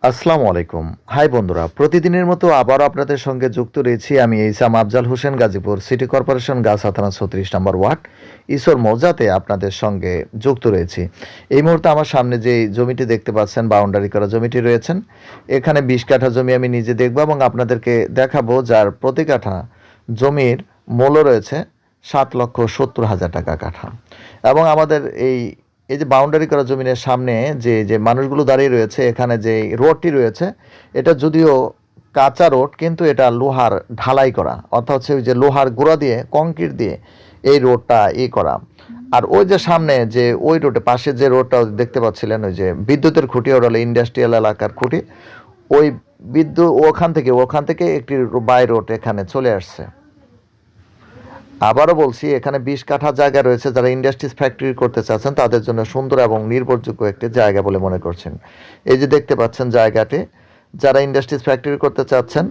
আসসালামু আলাইকুম। হাই বন্ধুরা, প্রতিদিনের মতো আবারও আপনাদের সঙ্গে যুক্ত রয়েছি আমি এইসাম আফজাল হোসেন, গাজীপুর সিটি কর্পোরেশন গাছা থানা ৩৬ নম্বর ওয়ার্ড ঈশ্বর মৌজাতে আপনাদের সঙ্গে যুক্ত রয়েছি। এই মুহূর্তে আমার সামনে যে জমিটি দেখতে পাচ্ছেন, বাউন্ডারি করা জমিটি রয়েছেন, এখানে ২০ কাঠা জমি আমি নিজে দেখব এবং আপনাদেরকে দেখাবো, যার প্রতি কাঠা জমির মূল্য রয়েছে ৭,৭০,০০০ টাকা কাঠা। এবং আমাদের এই এই যে বাউন্ডারি করা জমিনের সামনে যে যে মানুষগুলো দাঁড়িয়ে রয়েছে, এখানে যে রোডটি রয়েছে, এটা যদিও কাঁচা রোড, কিন্তু এটা লোহার ঢালাই করা, অর্থাৎ হচ্ছে ওই যে লোহার গুঁড়া দিয়ে কংক্রিট দিয়ে এই রোডটা করা। আর ওই যে সামনে যে ওই রোডে পাশে যে রোডটা দেখতে পাচ্ছিলেন, ওই যে বিদ্যুতের খুঁটি, ওটা হলো ইন্ডাস্ট্রিয়াল এলাকার খুঁটি। ওই বিদ্যুৎ ওখান থেকে একটি বাই রোড এখানে চলে আসছে। আবারও বলছি, এখানে ২০ কাঠা জায়গা রয়েছে। যারা ইন্ডাস্ট্রিজ ফ্যাক্টরি করতে চাচ্ছেন তাদের জন্য সুন্দর এবং নির্ভরযোগ্য একটি জায়গা বলে মনে করছেন। এই যে দেখতে পাচ্ছেন জায়গাটি, যারা ইন্ডাস্ট্রিজ ফ্যাক্টরি করতে চাচ্ছেন,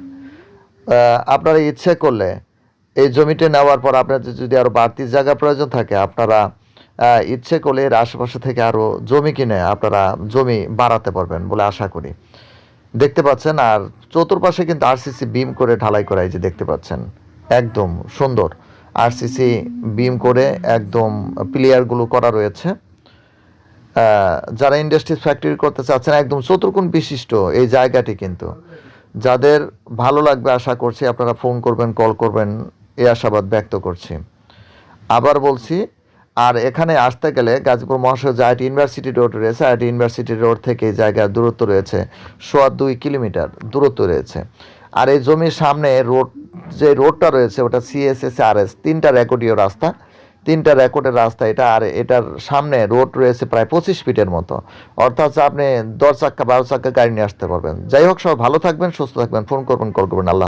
আপনারা ইচ্ছে করলে এই জমিটি নেওয়ার পর আপনাদের যদি আরও বাড়তি জায়গা প্রয়োজন থাকে, আপনারা ইচ্ছে করলে এর আশেপাশে থেকে আরও জমি কিনে আপনারা জমি বাড়াতে পারবেন বলে আশা করি। দেখতে পাচ্ছেন, আর চতুর্পাশে কিন্তু আরসিসি বিম করে ঢালাই করা, এই যে দেখতে পাচ্ছেন, একদম সুন্দর আরসিসি বিম করে একদম প্লেয়ারগুলো করা রয়েছে। যারা ইন্ডাস্ট্রিজ ফ্যাক্টরি করতে চাচ্ছেন, একদম চতুর্কোণ বিশিষ্ট এই জায়গাটি, কিন্তু যাদের ভালো লাগবে আশা করছি আপনারা ফোন করবেন, কল করবেন, এই আশাবাদ ব্যক্ত করছি। আবার বলছি, আর এখানে আসতে গেলে গাজীপুর মহাশয় যে আইটি ইউনিভার্সিটি রোড রয়েছে, আইটি ইউনিভার্সিটি রোড থেকে এই জায়গার দূরত্ব রয়েছে 2.25 কিলোমিটার দূরত্ব রয়েছে। আর এই জমির সামনে যে রোডটা রয়েছে, ওটা CSSRS 3টা রেকর্ডীয় রাস্তা, 3টা রেকর্ডের রাস্তা এটা। আর এটার সামনে রোড রয়েছে প্রায় 25 ফিটের মতো, অর্থাৎ আপনি 10 চাক্কা 12 চাক্কা গাড়ি নিয়ে আসতে পারবেন। যাই হোক, সব ভালো থাকবেন, সুস্থ থাকবেন, ফোন করবেন, কল করবেন। আল্লাহ।